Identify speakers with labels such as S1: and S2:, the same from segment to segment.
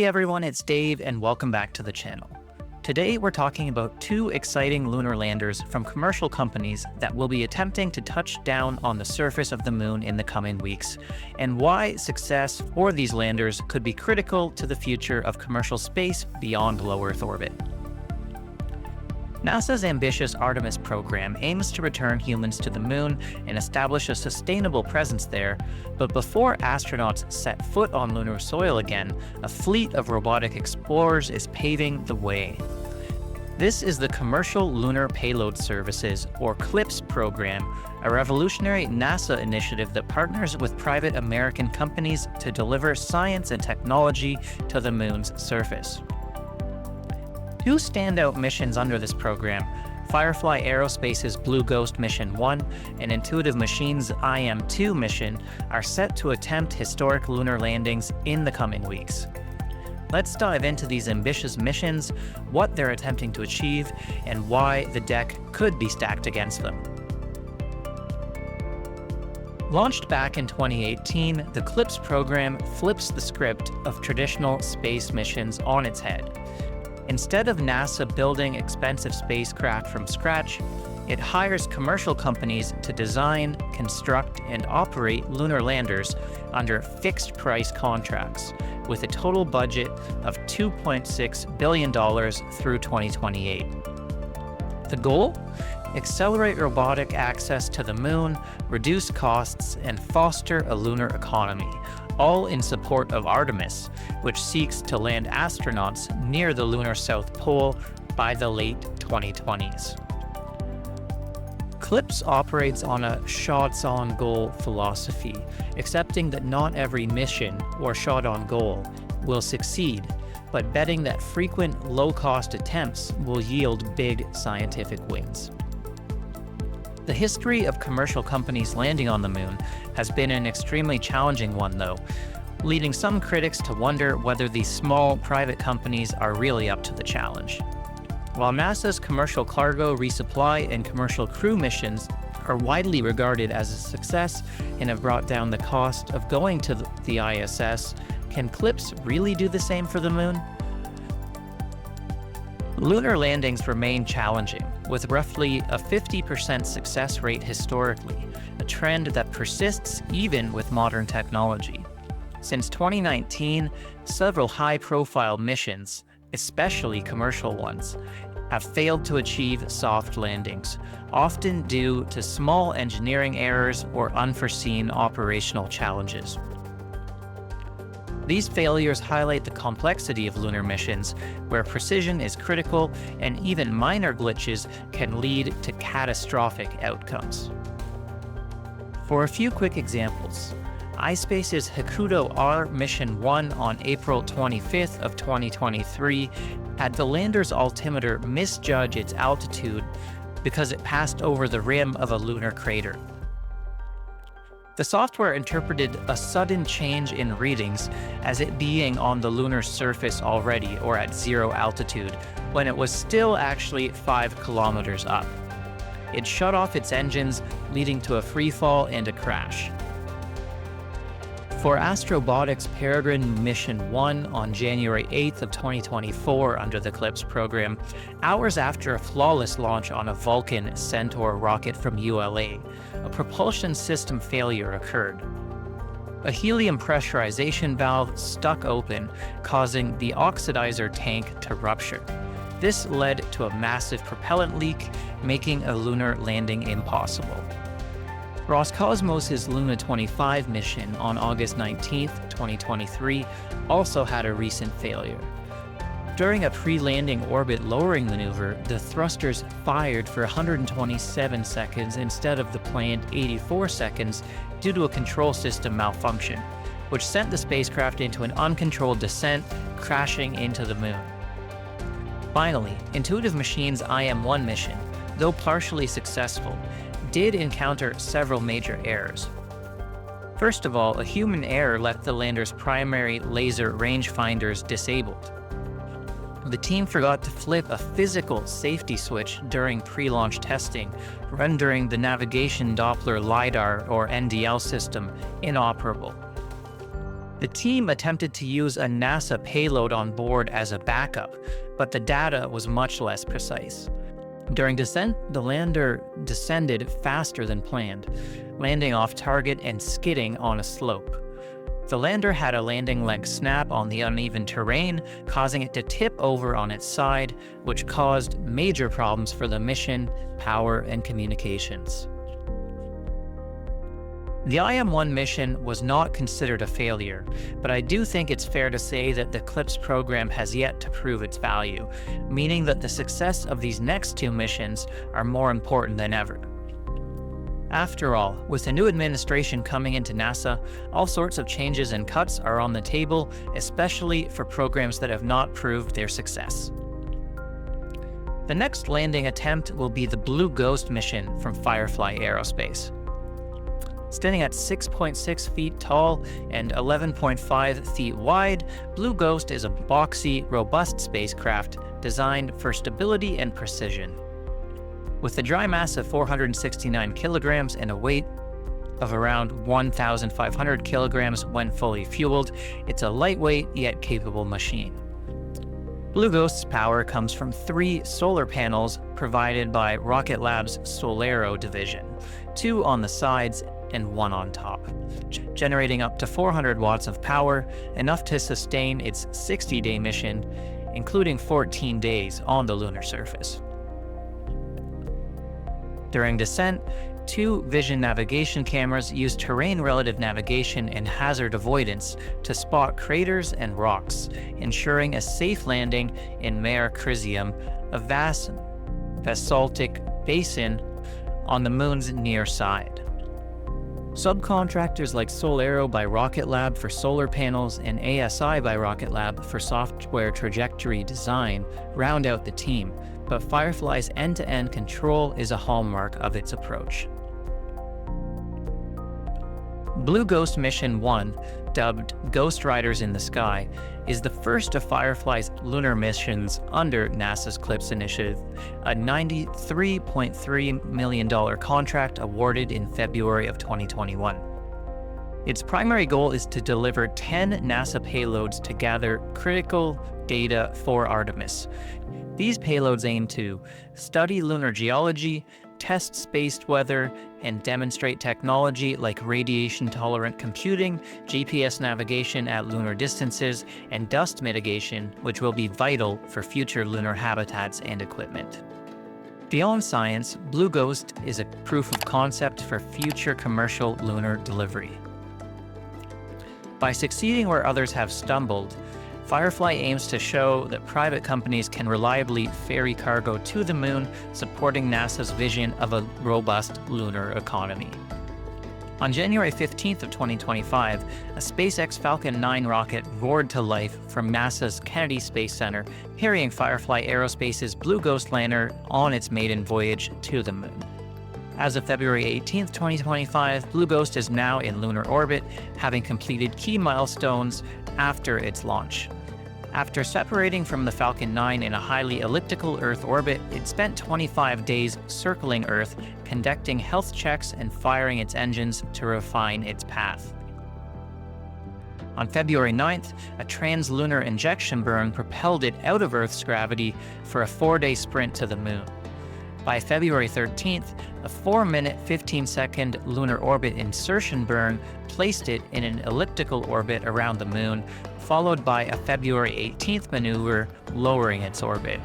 S1: Hey everyone, it's Dave and welcome back to the channel. Today we're talking about two exciting lunar landers from commercial companies that will be attempting to touch down on the surface of the moon in the coming weeks, and why success for these landers could be critical to the future of commercial space beyond low Earth orbit. NASA's ambitious Artemis program aims to return humans to the moon and establish a sustainable presence there, but before astronauts set foot on lunar soil again, a fleet of robotic explorers is paving the way. This is the Commercial Lunar Payload Services, or CLPS program, a revolutionary NASA initiative that partners with private American companies to deliver science and technology to the moon's surface. Two standout missions under this program, Firefly Aerospace's Blue Ghost Mission 1 and Intuitive Machines' IM-2 mission, are set to attempt historic lunar landings in the coming weeks. Let's dive into these ambitious missions, what they're attempting to achieve, and why the deck could be stacked against them. Launched back in 2018, the CLPS program flips the script of traditional space missions on its head. Instead of NASA building expensive spacecraft from scratch, it hires commercial companies to design, construct, and operate lunar landers under fixed-price contracts, with a total budget of $2.6 billion through 2028. The goal? Accelerate robotic access to the moon, reduce costs, and foster a lunar economy, all in support of Artemis, which seeks to land astronauts near the lunar South Pole by the late 2020s. CLPS operates on a shots-on-goal philosophy, accepting that not every mission or shot on goal will succeed, but betting that frequent low-cost attempts will yield big scientific wins. The history of commercial companies landing on the moon has been an extremely challenging one, though, leading some critics to wonder whether these small private companies are really up to the challenge. While NASA's commercial cargo resupply and commercial crew missions are widely regarded as a success and have brought down the cost of going to the ISS, can CLPS really do the same for the moon? Lunar landings remain challenging, with roughly a 50% success rate historically, a trend that persists even with modern technology. Since 2019, several high-profile missions, especially commercial ones, have failed to achieve soft landings, often due to small engineering errors or unforeseen operational challenges. These failures highlight the complexity of lunar missions, where precision is critical and even minor glitches can lead to catastrophic outcomes. For a few quick examples, iSpace's Hakuto R Mission 1 on April 25th of 2023 had the lander's altimeter misjudge its altitude because it passed over the rim of a lunar crater. The software interpreted a sudden change in readings as it being on the lunar surface already, or at zero altitude, when it was still actually 5 kilometers up. It shut off its engines, leading to a freefall and a crash. For Astrobotic's Peregrine Mission 1 on January 8th of 2024 under the CLPS program, hours after a flawless launch on a Vulcan Centaur rocket from ULA, a propulsion system failure occurred. A helium pressurization valve stuck open, causing the oxidizer tank to rupture. This led to a massive propellant leak, making a lunar landing impossible. Roscosmos's Luna 25 mission on August 19th, 2023 also had a recent failure. During a pre-landing orbit lowering maneuver, the thrusters fired for 127 seconds instead of the planned 84 seconds due to a control system malfunction, which sent the spacecraft into an uncontrolled descent, crashing into the moon. Finally, Intuitive Machines' IM-1 mission, though partially successful, did encounter several major errors. First of all, a human error left the lander's primary laser rangefinders disabled. The team forgot to flip a physical safety switch during pre-launch testing, rendering the Navigation Doppler LiDAR or NDL system inoperable. The team attempted to use a NASA payload on board as a backup, but the data was much less precise. During descent, the lander descended faster than planned, landing off target and skidding on a slope. The lander had a landing leg snap on the uneven terrain, causing it to tip over on its side, which caused major problems for the mission, power, and communications. The IM-1 mission was not considered a failure, but I do think it's fair to say that the CLPS program has yet to prove its value, meaning that the success of these next two missions are more important than ever. After all, with the new administration coming into NASA, all sorts of changes and cuts are on the table, especially for programs that have not proved their success. The next landing attempt will be the Blue Ghost mission from Firefly Aerospace. Standing at 6.6 feet tall and 11.5 feet wide, Blue Ghost is a boxy, robust spacecraft designed for stability and precision. With a dry mass of 469 kilograms and a weight of around 1,500 kilograms when fully fueled, it's a lightweight yet capable machine. Blue Ghost's power comes from 3 solar panels provided by Rocket Lab's SolAero division, 2 on the sides and 1 on top, generating up to 400 watts of power, enough to sustain its 60-day mission, including 14 days on the lunar surface. During descent, 2 vision navigation cameras use terrain-relative navigation and hazard avoidance to spot craters and rocks, ensuring a safe landing in Mare Crisium, a vast basaltic basin on the moon's near side. Subcontractors like SolAero by Rocket Lab for solar panels and ASI by Rocket Lab for software trajectory design round out the team, but Firefly's end-to-end control is a hallmark of its approach. Blue Ghost Mission 1, dubbed Ghost Riders in the Sky, is the first of Firefly's lunar missions under NASA's CLPS initiative, a $93.3 million contract awarded in February of 2021. Its primary goal is to deliver 10 NASA payloads to gather critical data for Artemis. These payloads aim to study lunar geology, test spaced weather, and demonstrate technology like radiation-tolerant computing, GPS navigation at lunar distances, and dust mitigation, which will be vital for future lunar habitats and equipment. Beyond science, Blue Ghost is a proof of concept for future commercial lunar delivery. By succeeding where others have stumbled, Firefly aims to show that private companies can reliably ferry cargo to the moon, supporting NASA's vision of a robust lunar economy. On January 15th of 2025, a SpaceX Falcon 9 rocket roared to life from NASA's Kennedy Space Center, carrying Firefly Aerospace's Blue Ghost lander on its maiden voyage to the moon. As of February 18th, 2025, Blue Ghost is now in lunar orbit, having completed key milestones after its launch. After separating from the Falcon 9 in a highly elliptical Earth orbit, it spent 25 days circling Earth, conducting health checks and firing its engines to refine its path. On February 9th, a translunar injection burn propelled it out of Earth's gravity for a 4-day sprint to the moon. By February 13th, a 4-minute, 15-second lunar orbit insertion burn placed it in an elliptical orbit around the moon, followed by a February 18th maneuver lowering its orbit.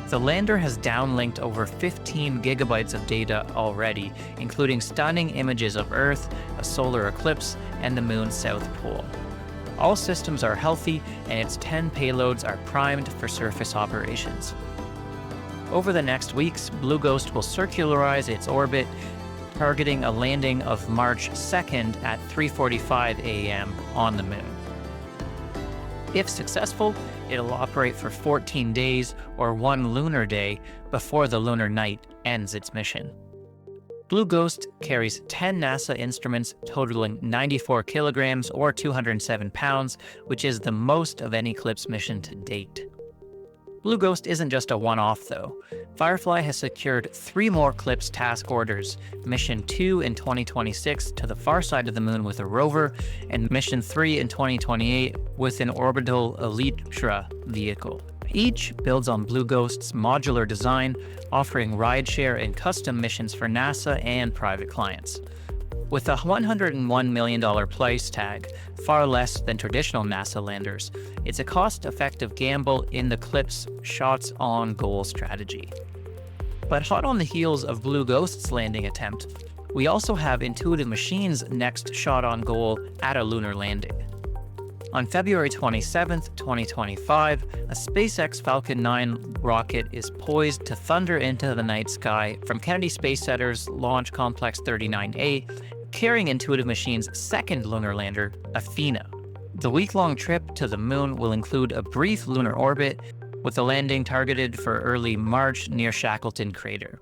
S1: The lander has downlinked over 15 gigabytes of data already, including stunning images of Earth, a solar eclipse, and the moon's south pole. All systems are healthy, and its 10 payloads are primed for surface operations. Over the next weeks, Blue Ghost will circularize its orbit, targeting a landing of March 2nd at 3:45 a.m. on the moon. If successful, it'll operate for 14 days or 1 lunar day before the lunar night ends its mission. Blue Ghost carries 10 NASA instruments totaling 94 kilograms or 207 pounds, which is the most of any CLPS mission to date. Blue Ghost isn't just a one-off though. Firefly has secured 3 more CLPS task orders, Mission 2 in 2026 to the far side of the moon with a rover, and Mission 3 in 2028 with an orbital Elytra vehicle. Each builds on Blue Ghost's modular design, offering rideshare and custom missions for NASA and private clients. With a $101 million price tag, far less than traditional NASA landers, it's a cost-effective gamble in the CLPS shots on goal strategy. But hot on the heels of Blue Ghost's landing attempt, we also have Intuitive Machines' next shot on goal at a lunar landing. On February 27, 2025, a SpaceX Falcon 9 rocket is poised to thunder into the night sky from Kennedy Space Center's Launch Complex 39A, carrying Intuitive Machines' second lunar lander, Athena. The week-long trip to the moon will include a brief lunar orbit, with a landing targeted for early March near Shackleton Crater.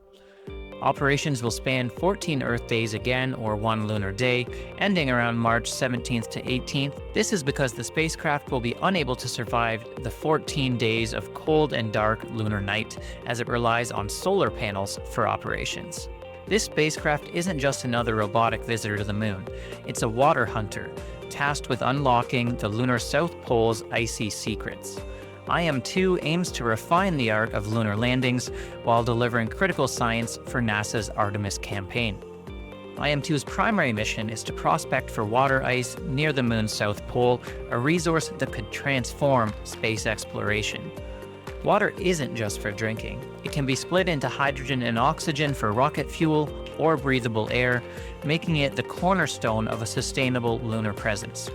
S1: Operations will span 14 Earth days again, or 1 lunar day, ending around March 17th to 18th. This is because the spacecraft will be unable to survive the 14 days of cold and dark lunar night, as it relies on solar panels for operations. This spacecraft isn't just another robotic visitor to the moon. It's a water hunter, tasked with unlocking the lunar South Pole's icy secrets. IM-2 aims to refine the art of lunar landings while delivering critical science for NASA's Artemis campaign. IM-2's primary mission is to prospect for water ice near the moon's South Pole, a resource that could transform space exploration. Water isn't just for drinking. It can be split into hydrogen and oxygen for rocket fuel or breathable air, making it the cornerstone of a sustainable lunar presence.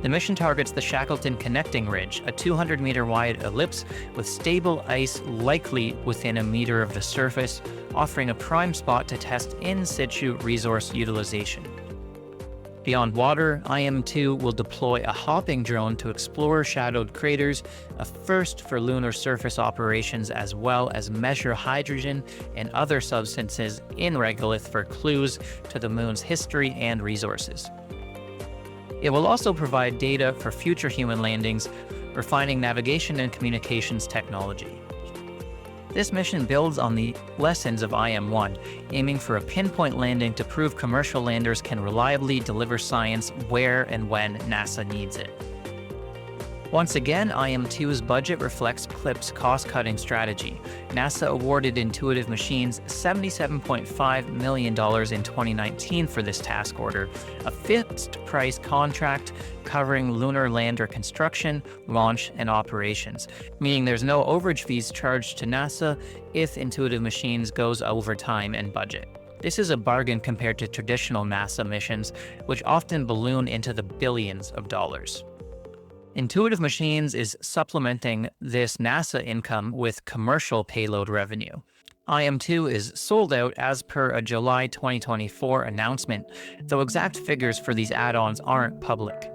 S1: The mission targets the Shackleton Connecting Ridge, a 200-meter-wide ellipse with stable ice likely within a meter of the surface, offering a prime spot to test in situ resource utilization. Beyond water, IM-2 will deploy a hopping drone to explore shadowed craters, a first for lunar surface operations, as well as measure hydrogen and other substances in regolith for clues to the moon's history and resources. It will also provide data for future human landings, refining navigation and communications technology. This mission builds on the lessons of IM-1, aiming for a pinpoint landing to prove commercial landers can reliably deliver science where and when NASA needs it. Once again, IM-2's budget reflects CLPS cost-cutting strategy. NASA awarded Intuitive Machines $77.5 million in 2019 for this task order, a fixed-price contract covering lunar lander construction, launch, and operations, meaning there's no overage fees charged to NASA if Intuitive Machines goes over time and budget. This is a bargain compared to traditional NASA missions, which often balloon into the billions of dollars. Intuitive Machines is supplementing this NASA income with commercial payload revenue. IM-2 is sold out as per a July 2024 announcement, though exact figures for these add-ons aren't public.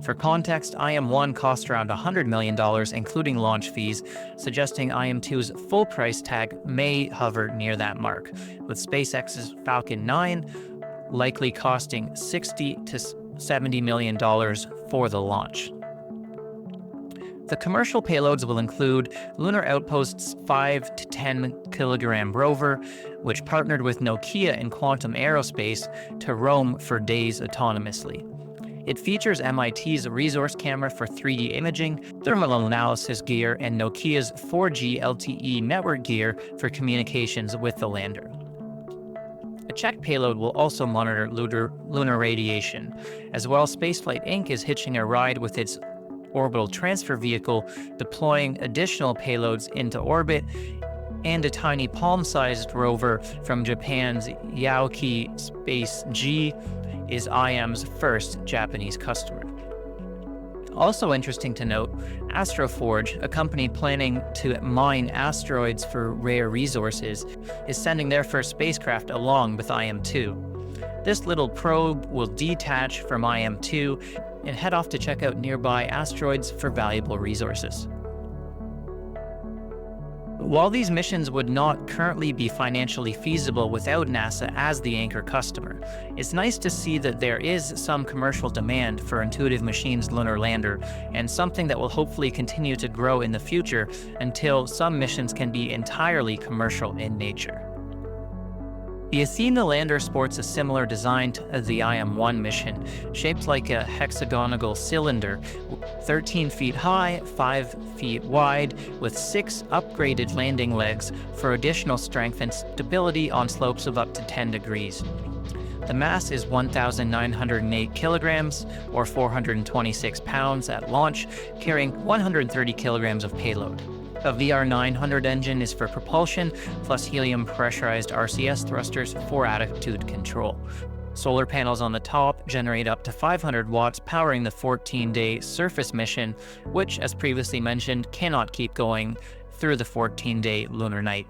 S1: For context, IM-1 cost around $100 million, including launch fees, suggesting IM-2's full price tag may hover near that mark, with SpaceX's Falcon 9 likely costing $60 to $70 million for the launch. The commercial payloads will include Lunar Outpost's 5 to 10 kilogram rover, which partnered with Nokia and Quantum Aerospace to roam for days autonomously. It features MIT's resource camera for 3D imaging, thermal analysis gear, and Nokia's 4G LTE network gear for communications with the lander. A check payload will also monitor lunar radiation. As well, Spaceflight Inc. is hitching a ride with its orbital transfer vehicle, deploying additional payloads into orbit, and a tiny palm-sized rover from Japan's Yaoki Space G is IM's first Japanese customer. Also interesting to note, Astroforge, a company planning to mine asteroids for rare resources, is sending their first spacecraft along with IM-2. This little probe will detach from IM-2 and head off to check out nearby asteroids for valuable resources. While these missions would not currently be financially feasible without NASA as the anchor customer, it's nice to see that there is some commercial demand for Intuitive Machines' lunar lander, and something that will hopefully continue to grow in the future until some missions can be entirely commercial in nature. The Athena lander sports a similar design to the IM-1 mission, shaped like a hexagonal cylinder, 13 feet high, 5 feet wide, with 6 upgraded landing legs for additional strength and stability on slopes of up to 10 degrees. The mass is 1,908 kilograms, or 426 pounds at launch, carrying 130 kilograms of payload. A VR900 engine is for propulsion, plus helium pressurized RCS thrusters for attitude control. Solar panels on the top generate up to 500 watts, powering the 14-day surface mission, which, as previously mentioned, cannot keep going through the 14-day lunar night.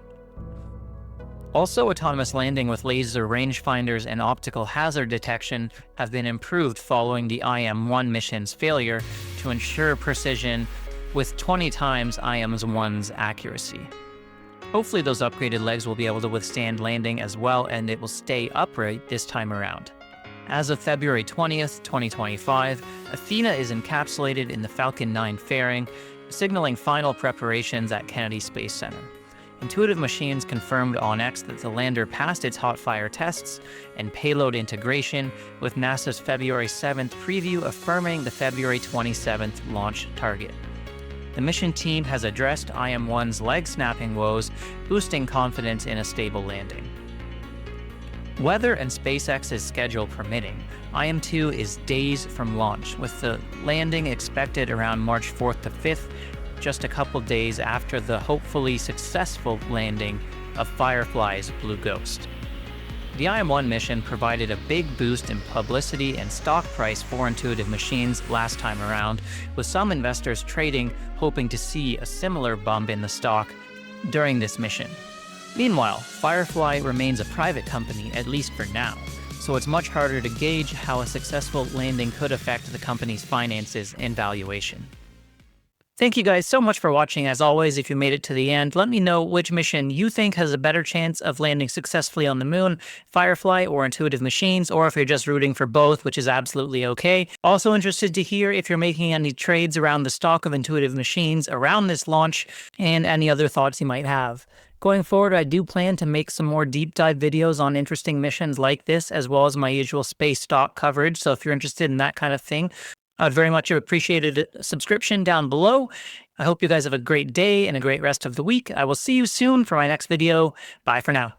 S1: Also, autonomous landing with laser rangefinders and optical hazard detection have been improved following the IM-1 mission's failure to ensure precision with 20 times IM-1's accuracy. Hopefully those upgraded legs will be able to withstand landing as well, and it will stay upright this time around. As of February 20th, 2025, Athena is encapsulated in the Falcon 9 fairing, signaling final preparations at Kennedy Space Center. Intuitive Machines confirmed on X that the lander passed its hot fire tests and payload integration, with NASA's February 7th preview affirming the February 27th launch target. The mission team has addressed IM-1's leg-snapping woes, boosting confidence in a stable landing. Weather and SpaceX's schedule permitting, IM-2 is days from launch, with the landing expected around March 4th to 5th, just a couple days after the hopefully successful landing of Firefly's Blue Ghost. The IM-1 mission provided a big boost in publicity and stock price for Intuitive Machines last time around, with some investors trading hoping to see a similar bump in the stock during this mission. Meanwhile, Firefly remains a private company, at least for now, so it's much harder to gauge how a successful landing could affect the company's finances and valuation. Thank you guys so much for watching. As always, if you made it to the end, let me know which mission you think has a better chance of landing successfully on the moon, Firefly or Intuitive Machines, or if you're just rooting for both, which is absolutely okay. Also interested to hear if you're making any trades around the stock of Intuitive Machines around this launch, and any other thoughts you might have. Going forward, I do plan to make some more deep dive videos on interesting missions like this, as well as my usual space stock coverage, so if you're interested in that kind of thing, I'd very much appreciate a subscription down below. I hope you guys have a great day and a great rest of the week. I will see you soon for my next video. Bye for now.